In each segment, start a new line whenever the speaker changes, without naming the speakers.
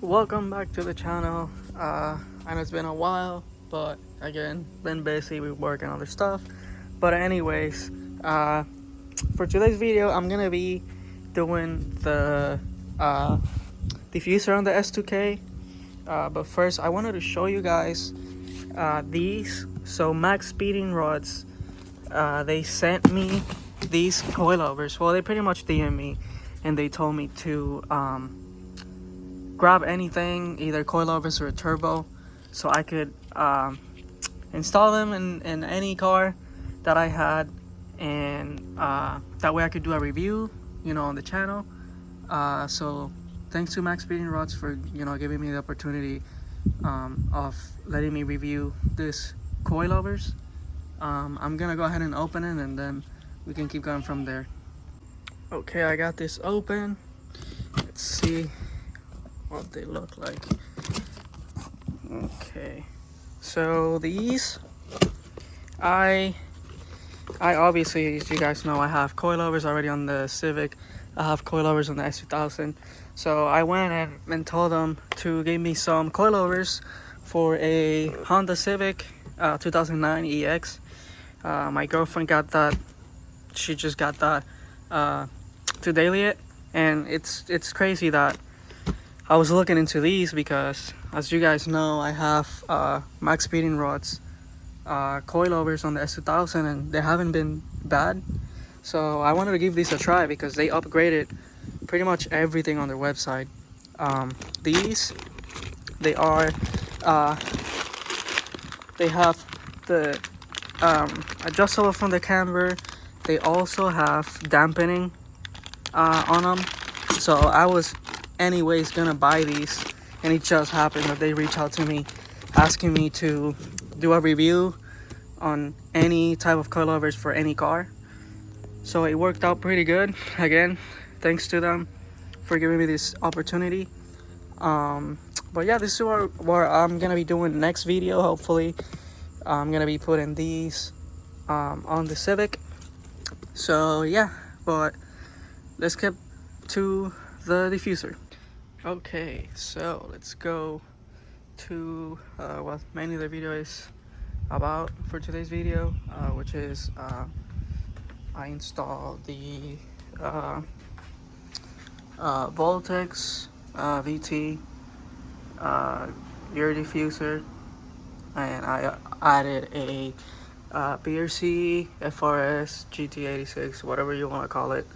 Welcome back to the channel. I know it's been a while, but again, been busy with work and other stuff. But anyways, for today's video, I'm gonna be doing the diffuser on the S2K. But first, I wanted to show you guys these. So Max Speeding Rods, they sent me these coilovers. Well, they pretty much DM'd me, and they told me to grab anything, either coilovers or a turbo, so I could install them in any car that I had, and that way I could do a review, on the channel. So thanks to Max Speeding Rods for giving me the opportunity of letting me review this coilovers. I'm gonna go ahead and open it, and then we can keep going from there. Okay, I got this open. Let's see what they look like. Okay, so these, I obviously, as you guys know, I have coilovers already on the Civic. I have coilovers on the s2000. So I went and told them to give me some coilovers for a Honda Civic 2009 EX. My girlfriend got that. She just got that today, and it's crazy that I was looking into these because, as you guys know, I have Max Speeding Rods coilovers on the s2000, and they haven't been bad. So I wanted to give these a try because they upgraded pretty much everything on their website. These, they are they have the adjustable from the camber. They also have dampening on them. So I was anyways gonna buy these, and it just happened that they reached out to me asking me to do a review on any type of coilovers for any car. So it worked out pretty good. Again, thanks to them for giving me this opportunity. But yeah, this is what I'm gonna be doing next video. Hopefully I'm gonna be putting these on the Civic. So yeah, but let's get to the diffuser. Okay, so let's go to what mainly the video is about for today's video, which is I installed the Voltex VT ear diffuser, and I added a BRC FRS GT86, whatever you want to call it,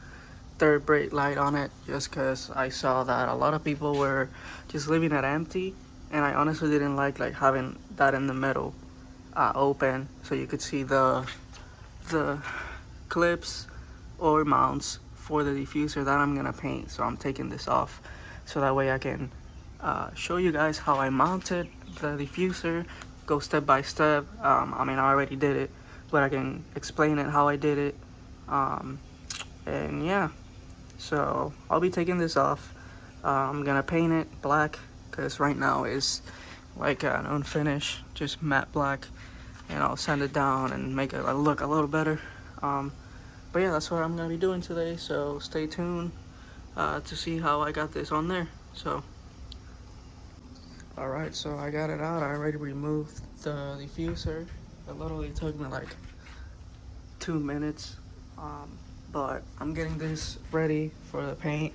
third brake light on it, just because I saw that a lot of people were just leaving it empty, and I honestly didn't like having that in the middle open, so you could see the clips or mounts for the diffuser that I'm gonna paint. So I'm taking this off so that way I can show you guys how I mounted the diffuser, go step by step. I mean, I already did it, but I can explain it how I did it. And yeah, so I'll be taking this off. I'm gonna paint it black because right now is like an unfinished, just matte black, and I'll sand it down and make it look a little better. But yeah, that's what I'm gonna be doing today, so stay tuned to see how I got this on there. So alright, so I got it out. I already removed the diffuser. It literally took me like 2 minutes, but I'm getting this ready for the paint.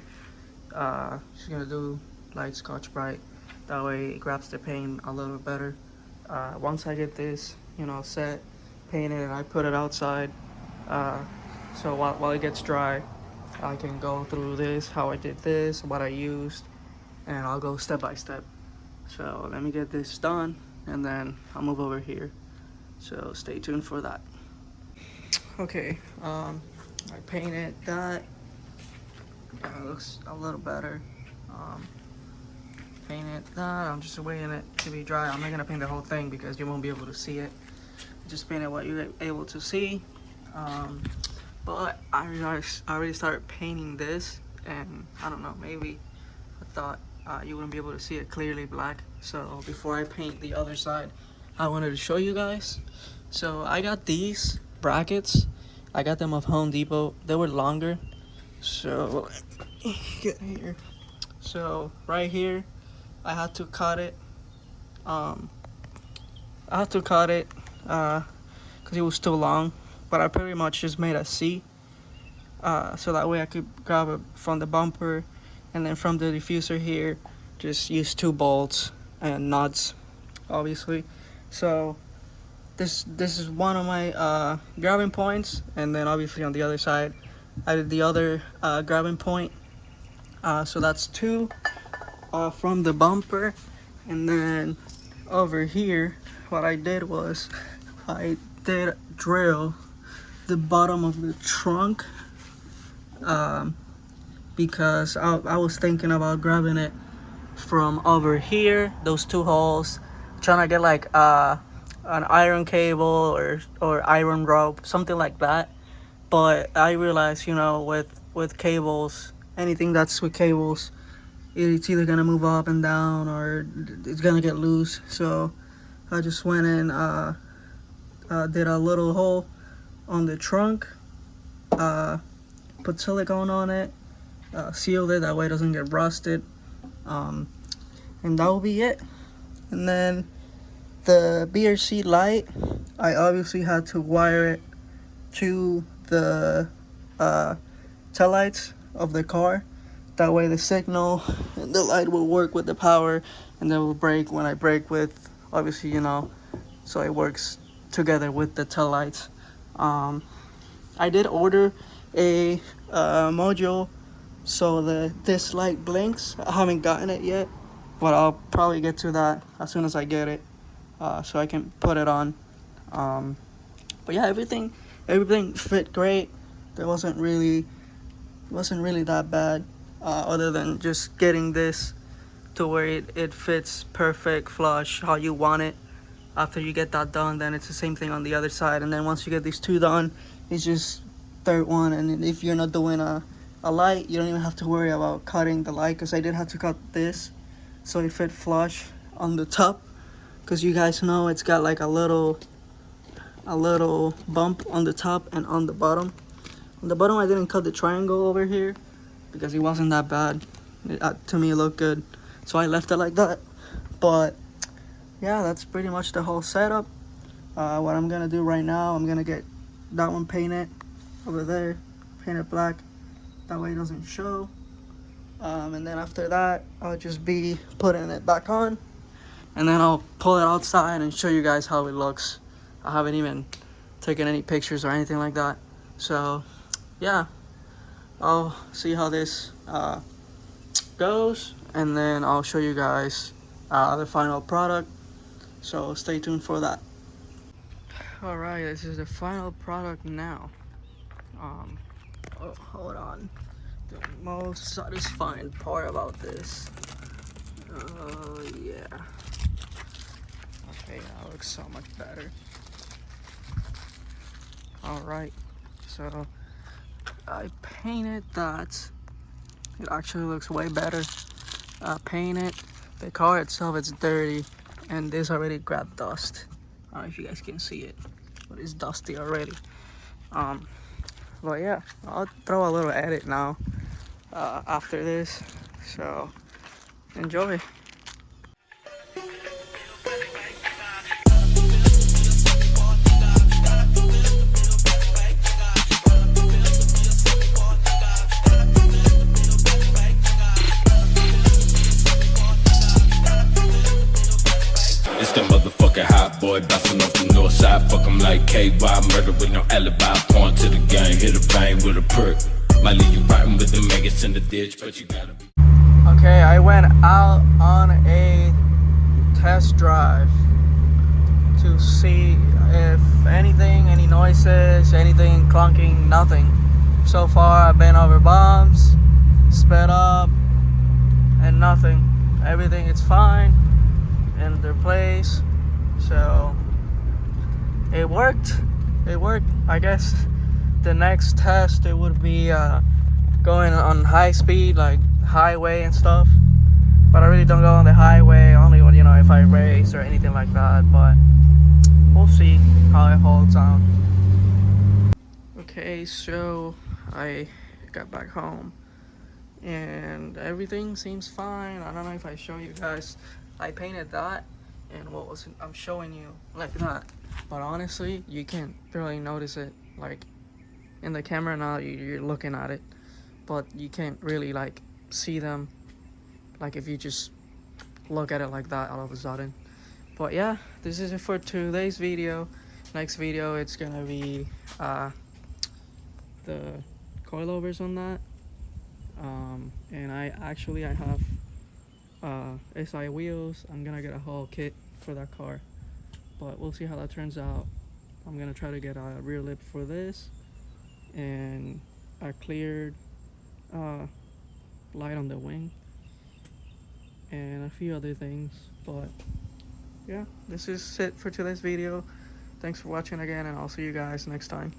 Just gonna do light Scotch Brite, that way it grabs the paint a little better. Once I get this set, painted, and I put it outside, so while it gets dry, I can go through this, how I did this, what I used, and I'll go step by step. So let me get this done, and then I'll move over here. So stay tuned for that. Okay, I painted that. It looks a little better. Painted that. I'm just waiting it to be dry. I'm not gonna paint the whole thing because you won't be able to see it. Just painted what you're able to see. But I already started painting this, and I don't know, maybe I thought you wouldn't be able to see it clearly black. So before I paint the other side, I wanted to show you guys. So I got these brackets. I got them off Home Depot. They were longer. So get here. So right here, I had to cut it. Um, I had to cut it because it was too long, but I pretty much just made a C, so that way I could grab it from the bumper, and then from the diffuser here, just use 2 bolts and nuts, obviously. So this is one of my grabbing points, and then obviously on the other side, I did the other grabbing point. So that's 2 from the bumper, and then over here, what I did was I did drill the bottom of the trunk, because I was thinking about grabbing it from over here, those 2 holes, trying to get like an iron cable or iron rope, something like that. But I realized, you know, with cables, anything that's with cables, it's either gonna move up and down or it's gonna get loose. So I just went and did a little hole on the trunk, put silicone on it, sealed it, that way it doesn't get rusted, and that will be it. And then the BRC light, I obviously had to wire it to the tail lights of the car. That way the signal and the light will work with the power, and then will brake when I brake with, obviously, you know, so it works together with the tail lights. I did order a module so this light blinks. I haven't gotten it yet, but I'll probably get to that as soon as I get it, so I can put it on. But yeah, everything fit great. There wasn't really that bad, other than just getting this to where it fits perfect flush how you want it. After you get that done, then it's the same thing on the other side, and then once you get these 2 done, it's just third one. And if you're not doing a light, you don't even have to worry about cutting the light, because I did have to cut this so it fit flush on the top, because you guys know it's got like a little bump on the top and on the bottom. On the bottom, I didn't cut the triangle over here because it wasn't that bad. To me, it looked good, so I left it like that. But yeah, that's pretty much the whole setup. What I'm gonna do right now, I'm gonna get that one painted over there, painted black, that way it doesn't show. And then after that, I'll just be putting it back on, and then I'll pull it outside and show you guys how it looks. I haven't even taken any pictures or anything like that, so yeah, I'll see how this goes, and then I'll show you guys the final product, so stay tuned for that. Alright, this is the final product now. Oh, hold on. The most satisfying part about this, yeah, okay, that looks so much better. Alright, so I painted that. It actually looks way better. Painted. The car itself is dirty, and this already grabbed dust. I don't know if you guys can see it, but it's dusty already. But yeah, I'll throw a little edit now after this, so enjoy.
It's the motherfucking hot boy bouncing off the north side. Fuck 'em like KY, murder with no alibi. Point to the game, hit a vein with a perk. Might leave you rotten with the maggots in the ditch, but you gotta be.
Okay, I went out on a test drive to see if anything, any noises, anything clunking, nothing. So far, I've been over bumps, sped up, and nothing. Everything is fine in their place, so it worked. I guess the next test, it would be going on high speed, like highway and stuff, but I really don't go on the highway, only when, you know, if I race or anything like that. But we'll see how it holds out. Okay, so I got back home and everything seems fine. I don't know if I show you guys. I painted that, and I'm showing you like that. But honestly, you can't really notice it. Like in the camera now, you're looking at it, but you can't really like see them. Like if you just look at it like that all of a sudden. But yeah, this is it for today's video. Next video, it's gonna be the coilovers on that. And I have SI wheels. I'm gonna get a whole kit for that car, but we'll see how that turns out. I'm gonna try to get a rear lip for this and a cleared light on the wing and a few other things. But yeah, this is it for today's video. Thanks for watching again, and I'll see you guys next time.